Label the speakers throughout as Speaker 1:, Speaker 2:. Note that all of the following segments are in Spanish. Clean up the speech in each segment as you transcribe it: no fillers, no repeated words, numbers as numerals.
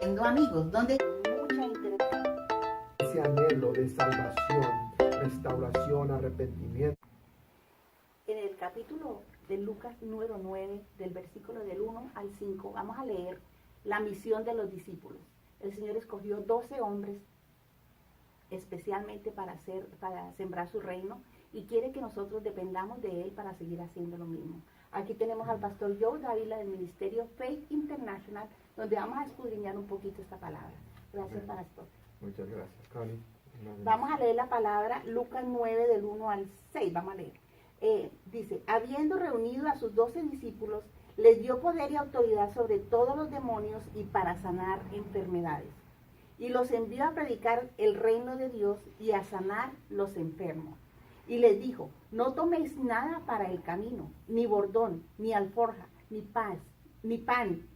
Speaker 1: Tengo amigos, donde
Speaker 2: mucha interés.
Speaker 3: Ese anhelo de salvación, restauración, arrepentimiento.
Speaker 2: En el capítulo de Lucas número 9, del versículo del 1 al 5, vamos a leer la misión de los discípulos. El Señor escogió 12 hombres especialmente para sembrar su reino y quiere que nosotros dependamos de Él para seguir haciendo lo mismo. Aquí tenemos al pastor Joe Dávila del ministerio Faith International, donde vamos a escudriñar un poquito esta palabra. Gracias, pastor.
Speaker 3: Muchas gracias, Connie.
Speaker 2: Vamos a leer la palabra Lucas 9 del 1 al 6. Vamos a leer. Dice, habiendo reunido a sus 12 discípulos, les dio poder y autoridad sobre todos los demonios y para sanar enfermedades. Y los envió a predicar el reino de Dios y a sanar los enfermos. Y les dijo, no toméis nada para el camino, ni bordón, ni alforja, ni pan,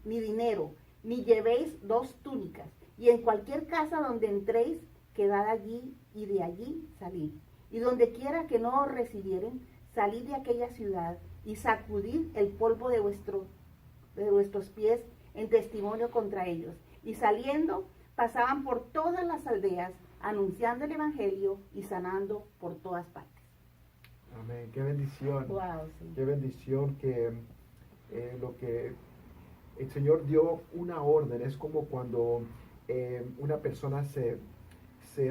Speaker 2: ni dinero, ni llevéis 2 túnicas. Y en cualquier casa donde entréis, quedad allí y de allí salid. Y donde quiera que no os recibieren, salid de aquella ciudad y sacudid el polvo de vuestros pies en testimonio contra ellos. Y saliendo, pasaban por todas las aldeas, anunciando el evangelio y sanando por todas partes.
Speaker 3: Amén. Qué bendición.
Speaker 2: Wow, sí.
Speaker 3: Qué bendición que lo que el Señor dio una orden. Es como cuando una persona se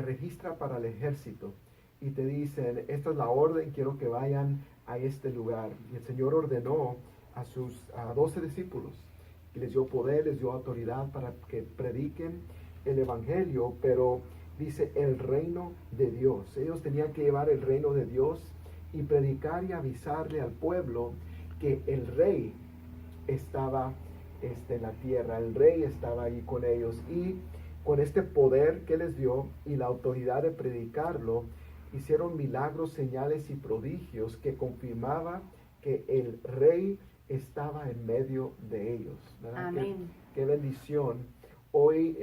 Speaker 3: registra para el ejército y te dicen, esta es la orden, quiero que vayan a este lugar. Y el Señor ordenó a 12 discípulos y les dio poder, les dio autoridad para que prediquen el evangelio, pero dice el reino de Dios. Ellos tenían que llevar el reino de Dios y predicar y avisarle al pueblo que el rey estaba en la tierra, el rey estaba ahí con ellos, y con este poder que les dio y la autoridad de predicarlo, hicieron milagros, señales y prodigios que confirmaba que el rey estaba en medio de ellos, ¿verdad?
Speaker 2: Amén.
Speaker 3: Qué bendición. Hoy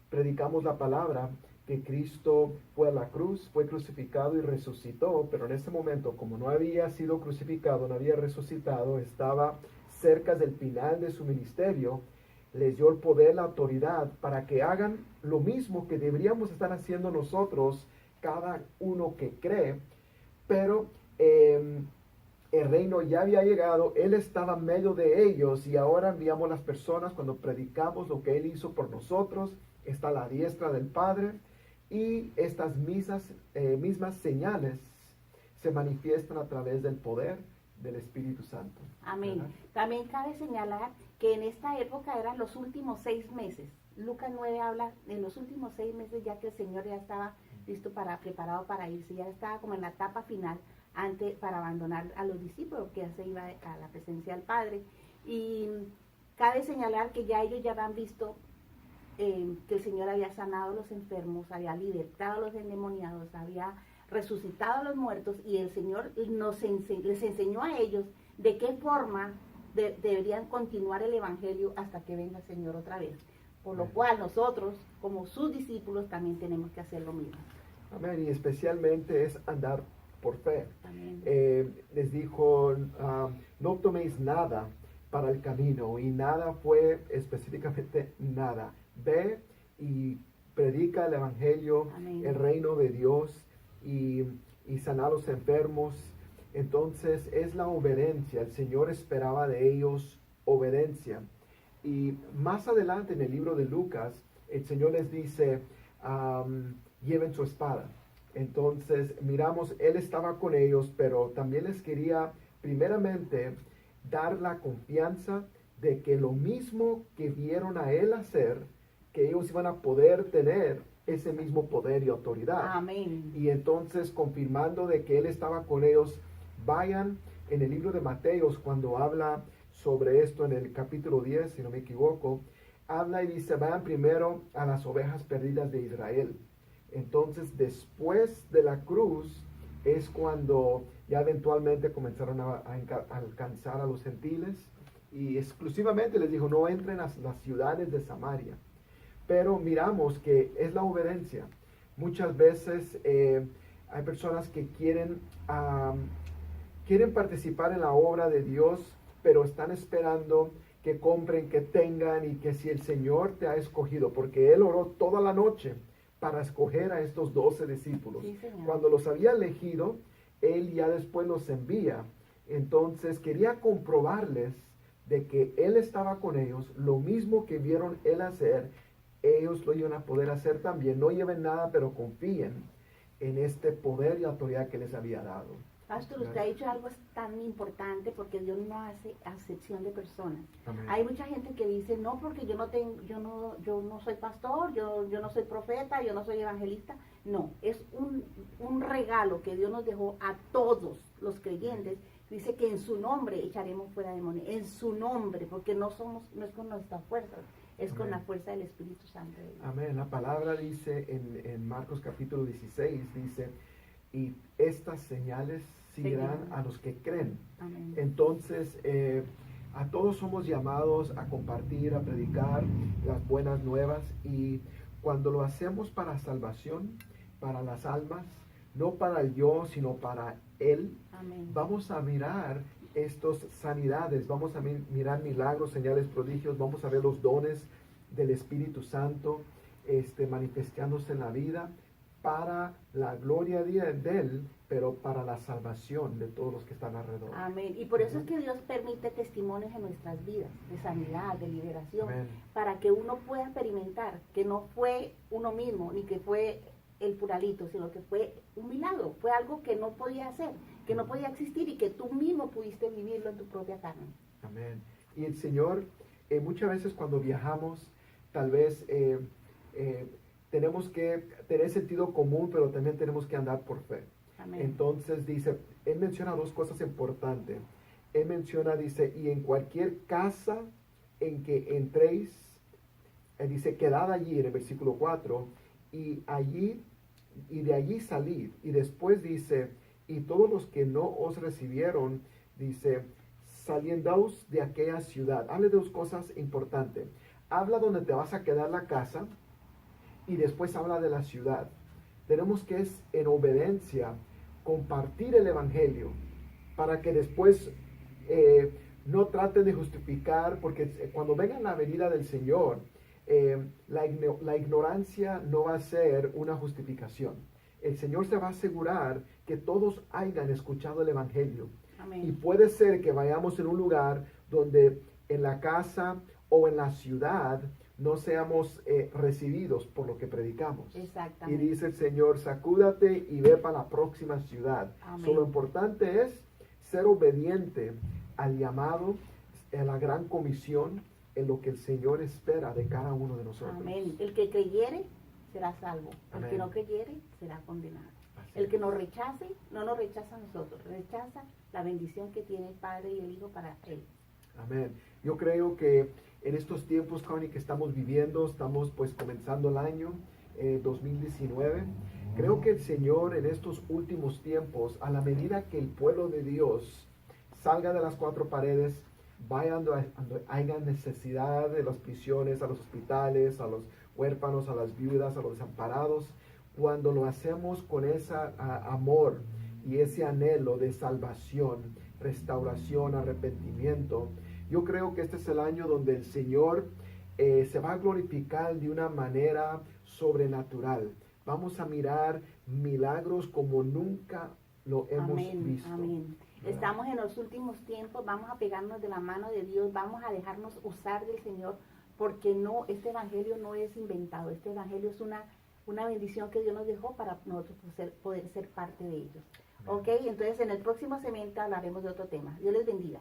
Speaker 3: predicamos la palabra que Cristo fue a la cruz, fue crucificado y resucitó, pero en ese momento, como no había sido crucificado, no había resucitado, estaba cerca del final de su ministerio, les dio el poder, la autoridad para que hagan lo mismo que deberíamos estar haciendo nosotros, cada uno que cree, pero el reino ya había llegado, Él estaba en medio de ellos y ahora enviamos las personas cuando predicamos lo que Él hizo por nosotros, está a la diestra del Padre. Y estas mismas señales se manifiestan a través del poder del Espíritu Santo.
Speaker 2: Amén.
Speaker 3: ¿Verdad?
Speaker 2: También cabe señalar que en esta época eran los últimos 6 meses. Lucas 9 habla de los últimos 6 meses, ya que el Señor ya estaba listo preparado para irse, ya estaba como en la etapa final para abandonar a los discípulos, que ya se iba a la presencia del Padre. Y cabe señalar que ya ellos ya habían visto que el Señor había sanado a los enfermos, había libertado a los endemoniados, había resucitado a los muertos, y el Señor les enseñó a ellos de qué forma deberían continuar el evangelio hasta que venga el Señor otra vez. Por lo cual nosotros, como sus discípulos, también tenemos que hacer lo mismo.
Speaker 3: Amén. Y especialmente es andar por fe.
Speaker 2: Amén.
Speaker 3: Les dijo, no toméis nada para el camino, y nada fue específicamente nada. Ve y predica el evangelio,
Speaker 2: Amén.
Speaker 3: el reino de Dios, y sana a los enfermos. Entonces es la obediencia. El Señor esperaba de ellos obediencia. Y más adelante en el libro de Lucas, el Señor les dice, lleven su espada. Entonces miramos, Él estaba con ellos, pero también les quería primeramente dar la confianza de que lo mismo que vieron a Él hacer, que ellos iban a poder tener ese mismo poder y autoridad.
Speaker 2: Amén.
Speaker 3: Y entonces, confirmando de que Él estaba con ellos, vayan en el libro de Mateos, cuando habla sobre esto en el capítulo 10, si no me equivoco, habla y dice, vayan primero a las ovejas perdidas de Israel. Entonces, después de la cruz, es cuando ya eventualmente comenzaron a alcanzar a los gentiles, y exclusivamente les dijo, no entren a las ciudades de Samaria. Pero miramos que es la obediencia. Muchas veces hay personas que quieren participar en la obra de Dios, pero están esperando que compren, que tengan, y que si el Señor te ha escogido, porque Él oró toda la noche para escoger a estos 12 discípulos.
Speaker 2: Sí, Señor.
Speaker 3: Cuando los había elegido, Él ya después los envía. Entonces quería comprobarles de que Él estaba con ellos, lo mismo que vieron Él hacer, ellos lo iban a poder hacer también. No lleven nada, pero confíen en este poder y autoridad que les había dado.
Speaker 2: Pastor, usted ha dicho algo tan importante porque Dios no hace acepción de personas.
Speaker 3: Amén.
Speaker 2: Hay mucha gente que dice, no, porque yo no soy pastor, yo no soy profeta, yo no soy evangelista. No, es un regalo que Dios nos dejó a todos los creyentes. Dice que en su nombre echaremos fuera demonios, en su nombre, porque no es con nuestra fuerza, es con la fuerza del Espíritu Santo de Dios.
Speaker 3: Amén. La palabra dice en Marcos capítulo 16, dice, y estas señales seguirán a los que creen.
Speaker 2: Amén.
Speaker 3: Entonces, a todos somos llamados a compartir, a predicar las buenas nuevas, y cuando lo hacemos para salvación, para las almas, no para el yo, sino para Él,
Speaker 2: Amén.
Speaker 3: vamos a mirar estas sanidades, vamos a mirar milagros, señales, prodigios, vamos a ver los dones del Espíritu Santo manifestándose en la vida para la gloria de Él, pero para la salvación de todos los que están alrededor.
Speaker 2: Amén. Y por eso es que Dios permite testimonios en nuestras vidas, de sanidad, de liberación,
Speaker 3: Amén.
Speaker 2: para que uno pueda experimentar que no fue uno mismo, ni que fue el puralito, sino que fue un milagro, fue algo que no podía hacer, que no podía existir y que tú mismo pudiste vivirlo en tu propia carne.
Speaker 3: Amén. Y el Señor, muchas veces cuando viajamos, tal vez tenemos que tener sentido común, pero también tenemos que andar por fe.
Speaker 2: Amén.
Speaker 3: Entonces dice, Él menciona dos cosas importantes. Él menciona, dice, y en cualquier casa en que entréis, dice, quedad allí en el versículo 4, y de allí salid. Y después dice, y todos los que no os recibieron, dice, saliendaos de aquella ciudad. Habla de dos cosas importantes. Habla donde te vas a quedar la casa, y después habla de la ciudad. Tenemos que, en obediencia, compartir el evangelio, para que después no traten de justificar, porque cuando venga la venida del Señor, la ignorancia no va a ser una justificación. El Señor se va a asegurar que todos hayan escuchado el evangelio.
Speaker 2: Amén.
Speaker 3: Y puede ser que vayamos en un lugar donde en la casa o en la ciudad no seamos recibidos por lo que predicamos.
Speaker 2: Exactamente.
Speaker 3: Y dice el Señor, sacúdate y ve para la próxima ciudad.
Speaker 2: Amén.
Speaker 3: Lo importante es ser obediente al llamado, a la gran comisión, en lo que el Señor espera de cada uno de nosotros.
Speaker 2: Amén. El que creyere será salvo. El
Speaker 3: Amén.
Speaker 2: que no creyere será condenado.
Speaker 3: Así
Speaker 2: El que
Speaker 3: es.
Speaker 2: nos rechace, no nos rechaza a nosotros, rechaza la bendición que tiene el Padre y el Hijo para él.
Speaker 3: Amén. Yo creo que en estos tiempos, Connie, que estamos viviendo, estamos pues comenzando el año 2019. Creo que el Señor en estos últimos tiempos, a la medida que el pueblo de Dios salga de las cuatro paredes, vaya donde haya necesidad, de las prisiones, a los hospitales, a los huérfanos, a las viudas, a los desamparados, cuando lo hacemos con ese amor y ese anhelo de salvación, restauración, arrepentimiento, yo creo que este es el año donde el Señor se va a glorificar de una manera sobrenatural. Vamos a mirar milagros como nunca lo hemos
Speaker 2: Amén,
Speaker 3: visto.
Speaker 2: amén.
Speaker 3: ¿Verdad?
Speaker 2: Estamos en los últimos tiempos, vamos a pegarnos de la mano de Dios, vamos a dejarnos usar del Señor, porque no, este evangelio no es inventado, este evangelio es una bendición que Dios nos dejó para nosotros poder ser parte de ellos.
Speaker 3: Amén.
Speaker 2: Ok, entonces en el próximo segmento hablaremos de otro tema. Dios les bendiga.